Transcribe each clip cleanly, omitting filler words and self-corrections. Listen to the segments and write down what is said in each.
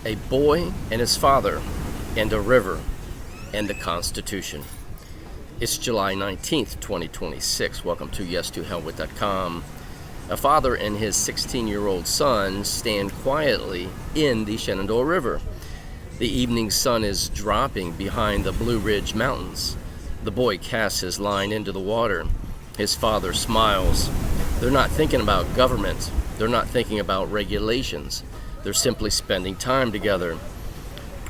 A boy and his father, and a river, and the Constitution. It's July 19th, 2026. Welcome to yes2hellwith.com. A father and his 16-year-old son stand quietly in the Shenandoah River. The evening sun is dropping behind the Blue Ridge Mountains. The boy casts his line into the water. His father smiles. They're not thinking about government. They're not thinking about regulations. They're simply spending time together.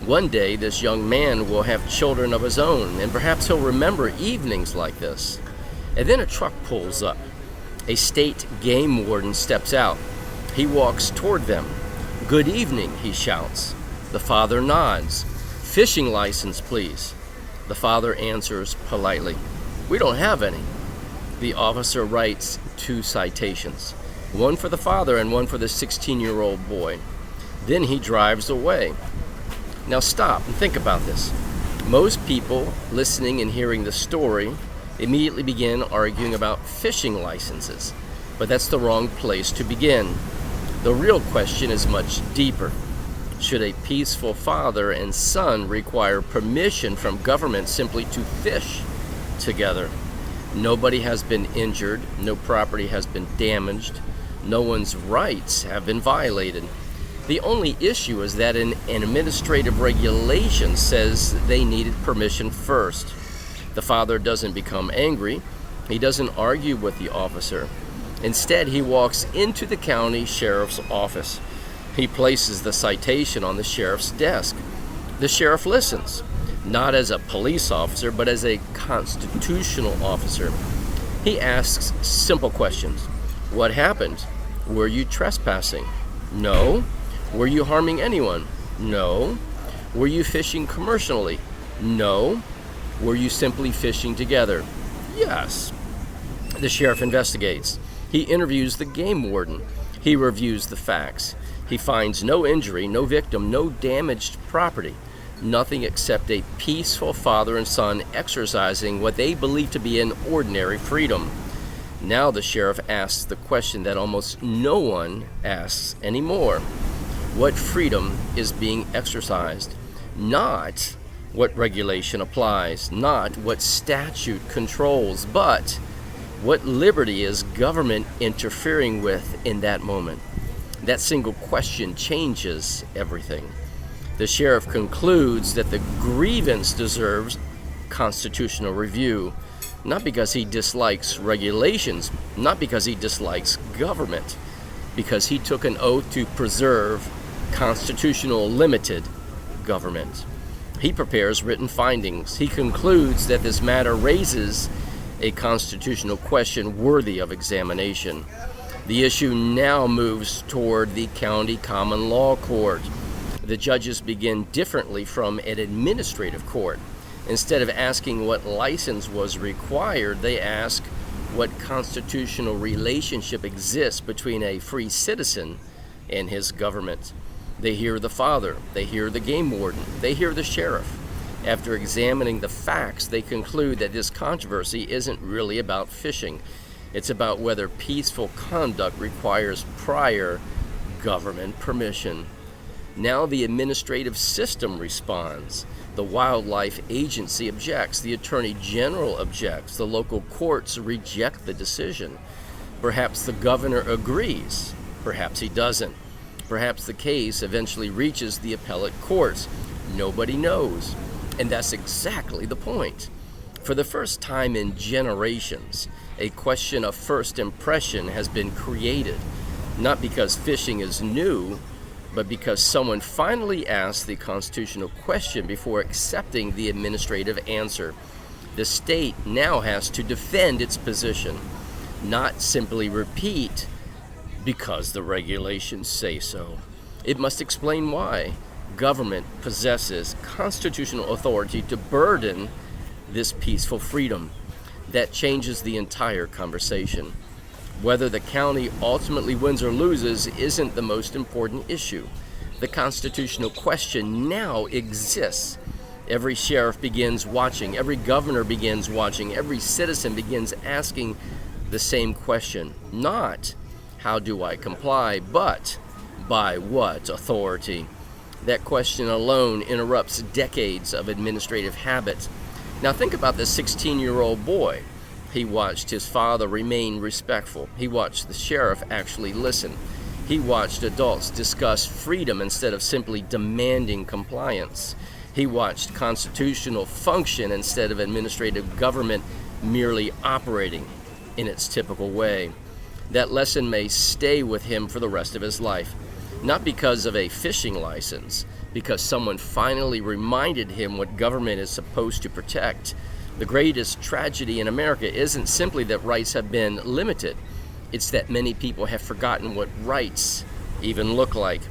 One day, this young man will have children of his own, and perhaps he'll remember evenings like this. And then a truck pulls up. A state game warden steps out. He walks toward them. "Good evening," he shouts. The father nods. "Fishing license, please." The father answers politely, "We don't have any." The officer writes 2 citations, one for the father and one for the 16-year-old boy. Then he drives away. Now stop and think about this. Most people listening and hearing the story immediately begin arguing about fishing licenses, but that's the wrong place to begin. The real question is much deeper. Should a peaceful father and son require permission from government simply to fish together? Nobody has been injured, no property has been damaged, no one's rights have been violated. The only issue is that an administrative regulation says they needed permission first. The father doesn't become angry. He doesn't argue with the officer. Instead, he walks into the county sheriff's office. He places the citation on the sheriff's desk. The sheriff listens, not as a police officer, but as a constitutional officer. He asks simple questions. What happened? Were you trespassing? No. Were you harming anyone? No. Were you fishing commercially? No. Were you simply fishing together? Yes. The sheriff investigates. He interviews the game warden. He reviews the facts. He finds no injury, no victim, no damaged property. Nothing except a peaceful father and son exercising what they believe to be an ordinary freedom. Now the sheriff asks the question that almost no one asks anymore. What freedom is being exercised? Not what regulation applies, not what statute controls, but what liberty is government interfering with in that moment? That single question changes everything. The sheriff concludes that the grievance deserves constitutional review, not because he dislikes regulations, not because he dislikes government, because he took an oath to preserve constitutional limited government. He prepares written findings. He concludes that this matter raises a constitutional question worthy of examination. The issue now moves toward the county common law court. The judges begin differently from an administrative court. Instead of asking what license was required, they ask what constitutional relationship exists between a free citizen and his government. They hear the father, they hear the game warden, they hear the sheriff. After examining the facts, they conclude that this controversy isn't really about fishing. It's about whether peaceful conduct requires prior government permission. Now the administrative system responds. The wildlife agency objects. The attorney general objects. The local courts reject the decision. Perhaps the governor agrees. Perhaps he doesn't. Perhaps the case eventually reaches the appellate courts. Nobody knows. And that's exactly the point. For the first time in generations, a question of first impression has been created, not because fishing is new, but because someone finally asked the constitutional question before accepting the administrative answer. The state now has to defend its position, not simply repeat because the regulations say so. It must explain why government possesses constitutional authority to burden this peaceful freedom. That changes the entire conversation. Whether the county ultimately wins or loses isn't the most important issue. The constitutional question now exists. Every sheriff begins watching, every governor begins watching, every citizen begins asking the same question. Not, how do I comply, but by what authority? That question alone interrupts decades of administrative habit. Now think about this 16-year-old boy. He watched his father remain respectful. He watched the sheriff actually listen. He watched adults discuss freedom instead of simply demanding compliance. He watched constitutional function instead of administrative government merely operating in its typical way. That lesson may stay with him for the rest of his life, not because of a fishing license, because someone finally reminded him what government is supposed to protect. The greatest tragedy in America isn't simply that rights have been limited. It's that many people have forgotten what rights even look like.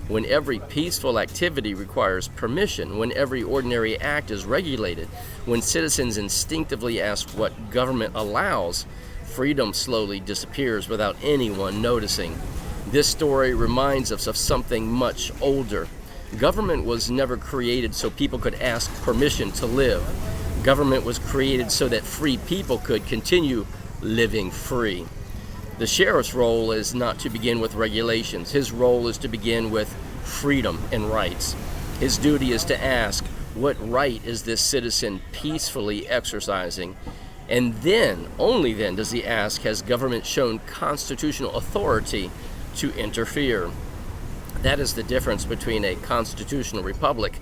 When every peaceful activity requires permission, when every ordinary act is regulated, when citizens instinctively ask what government allows, freedom slowly disappears without anyone noticing. This story reminds us of something much older. Government was never created so people could ask permission to live. Government was created so that free people could continue living free. The sheriff's role is not to begin with regulations. His role is to begin with freedom and rights. His duty is to ask, what right is this citizen peacefully exercising? And then, only then, does he ask, has government shown constitutional authority to interfere? That is the difference between a constitutional republic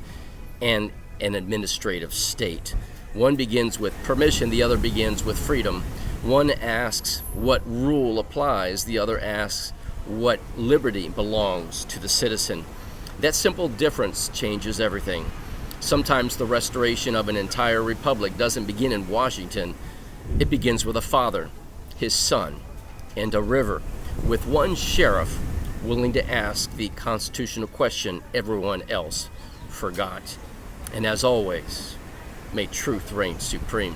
and an administrative state. One begins with permission, the other begins with freedom. One asks what rule applies, the other asks what liberty belongs to the citizen. That simple difference changes everything. Sometimes the restoration of an entire republic doesn't begin in Washington. It begins with a father, his son, and a river, with one sheriff willing to ask the constitutional question everyone else forgot. And as always, may truth reign supreme.